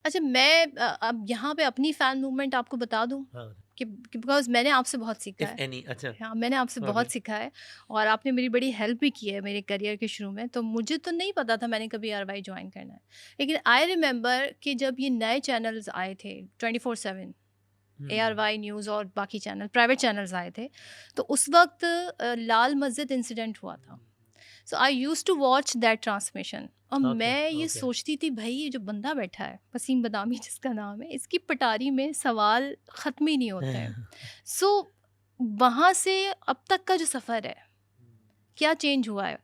अच्छा, मैं अब यहाँ पे अपनी फ़ैन मूवमेंट आपको बता दूँ हाँ, कि बिकॉज़ मैंने आपसे बहुत सीखा इफ है। एनी। अच्छा। हाँ, मैंने आपसे ओके। बहुत सीखा है और आपने मेरी बड़ी हेल्प भी की है मेरे करियर के शुरू में, तो मुझे तो नहीं पता था मैंने कभी आरवाई जॉइन करना है। लेकिन आई रिमेंबर कि जब ये नए चैनल्स आए थे 24/7, हम्म। एआरवाई न्यूज़ और बाकी चैनल, प्राइवेट चैनल्स आए थे, तो उस वक़्त लाल मस्जिद इंसिडेंट हुआ था। So I used to watch that transmission और ओके। मैं ये ओके। सोचती थी भाई ये जो बंदा बैठा है वसीम बदामी जिसका नाम है, इसकी पटारी में सवाल ख़त्म ही नहीं होते हैं। सो वहाँ से अब तक का जो सफ़र है, क्या चेंज हुआ है?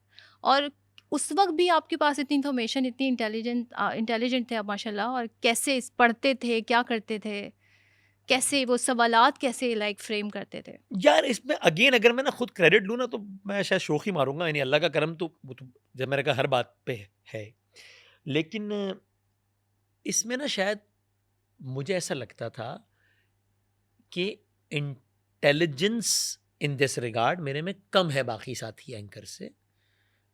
और उस वक़्त भी आपके पास इतनी इन्फॉर्मेशन, इतनी इंटेलिजेंट थे आप माशाल्लाह, और कैसे पढ़ते थे, क्या करते थे? कैसे वो सवालात कैसे लाइक फ्रेम करते थे? यार इसमें अगेन अगर मैं ना खुद क्रेडिट लूँ ना तो मैं शायद शोख ही मारूँगा, यानी अल्लाह का करम तो वो तो जब मैंने कहा हर बात पे है। लेकिन इसमें ना शायद मुझे ऐसा लगता था कि इंटेलिजेंस इन दिस रिगार्ड मेरे में कम है बाकी साथी एंकर से।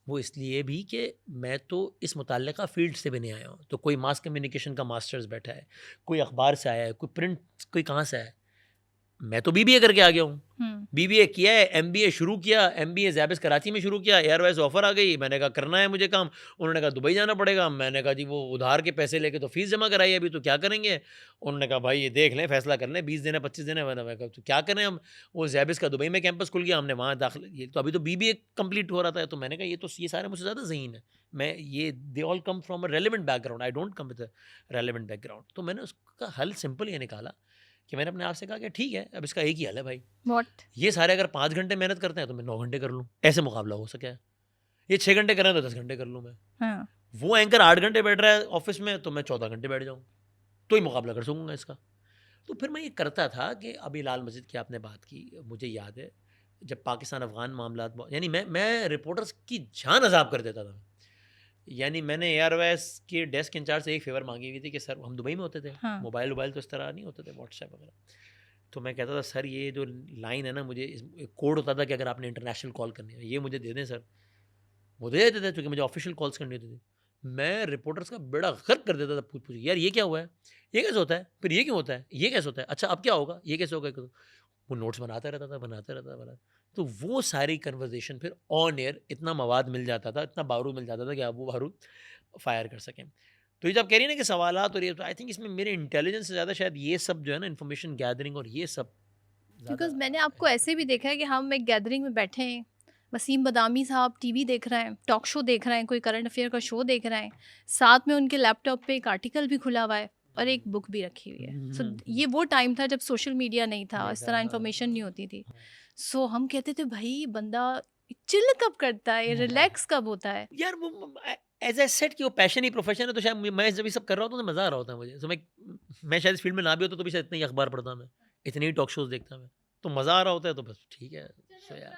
वो इसलिए भी कि मैं तो इस मुतल्लिका फ़ील्ड से भी नहीं आया हूँ। तो कोई मास कम्युनिकेशन का मास्टर्स बैठा है, कोई अखबार से आया है, कोई प्रिंट, कोई कहाँ से आया है। मैं तो बीबीए करके आ गया हूँ। हुँ। बीबीए किया है, एमबीए शुरू किया, एमबीए ज़ैबिस कराची में शुरू किया, एयरवेज़ ऑफ़र आ गई, मैंने कहा करना है मुझे काम। उन्होंने कहा दुबई जाना पड़ेगा, मैंने कहा जी वो उधार के पैसे लेके तो फ़ीस जमा कराई है अभी, तो क्या करेंगे? उन्होंने कहा भाई ये देख लें, फ़ैसला कर लें, 20 दिन है, 25 दिन है। मैंने कहा तो क्या करें हम? वो ज़ैबिस का दुबई में कैंपस खुल गया, हमने वहाँ दाखिल, ये तो अभी तो बीबीए कंप्लीट हो रहा था, तो मैंने कहा ये तो ये सारे मुझसे ज़्यादा ज़हीन है। मैं ये they all come from a relevant background, I don't come with a relevant background. तो मैंने उसका हल सिंपल ये निकाला कि मैंने अपने आप से कहा कि ठीक है, अब इसका एक ही हल है भाई। व्हाट? ये सारे अगर 5 घंटे मेहनत करते हैं तो मैं 9 घंटे कर लूँ, ऐसे मुकाबला हो सके। ये 6 घंटे कर रहे हैं तो 10 घंटे कर लूँ मैं। हाँ। वो एंकर 8 घंटे बैठ रहा है ऑफ़िस में तो मैं 14 घंटे बैठ जाऊँ, तो ही मुकाबला कर सकूँगा इसका। तो फिर मैं ये करता था कि अभी लाल मस्जिद की आपने बात की, मुझे याद है जब पाकिस्तान अफ़गान मामलात यानी मैं रिपोर्टर्स की जान अज़ाब कर देता था। यानी मैंने एयरवेज़ के डेस्क इंचार्ज से एक फ़ेवर माँगी हुई थी कि सर हम दुबई में होते थे, हाँ। मोबाइल-वोबाइल तो इस तरह नहीं होते थे, व्हाट्सएप वगैरह। तो मैं कहता था सर ये जो लाइन है ना, मुझे इस कोड होता था कि अगर आपने इंटरनेशनल कॉल करनी है ये मुझे दे दें सर। वो दे देते थे क्योंकि मुझे ऑफिशियल कॉल्स करनी होती थी। मैं रिपोर्टर्स का बेड़ा गर्क कर देता था पूछ-पूछ के, यार ये क्या हुआ है? ये कैसे होता है? फिर ये क्यों होता है? ये कैसे होता है? अच्छा अब क्या होगा? ये कैसे होगा? वो नोट्स बनाता रहता था, बनाता रहता था, तो वो सारी कन्वर्सेशन फिर ऑन एयर इतना मवाद मिल जाता था, इतना बारूद मिल जाता था कि आप वो बारूद फायर कर सकें। तो ये जो आप कह रही हैं ना कि सवालात और ये, तो आई थिंक इसमें मेरे इंटेलिजेंस से ज़्यादा शायद ये सब जो है ना इन्फॉर्मेशन गैदरिंग और ये सब ज़्यादा बिकॉज़ मैंने आपको है। ऐसे भी देखा है कि हम एक गैदरिंग में बैठे हैं, वसीम बदामी साहब टीवी देख रहे हैं, टॉक शो देख रहे हैं, कोई करंट अफेयर का शो देख रहे हैं, साथ में उनके लैपटॉप पे एक आर्टिकल भी खुला हुआ है और एक बुक भी रखी हुई है। सो ये वो टाइम था जब सोशल मीडिया नहीं था, नहीं इस था, तरह हाँ, इन्फॉर्मेशन नहीं होती थी। हाँ, सो हम कहते थे भाई बंदा चिल कब करता है, हाँ। रिलैक्स कब होता है? यार वो एज़ आई सेड कि वो पैशन ही प्रोफ़ेशन है, तो शायद मैं जब ये सब कर रहा होता तो मज़ा आ रहा होता मुझे। तो मैं शायद इस फ़ील्ड में ना भी होता तो भी शायद इतने ही अखबार पढ़ता मैं, इतने ही टॉक शोज़ देखता मैं। तो मज़ा आ रहा होता है तो बस ठीक है। सो यार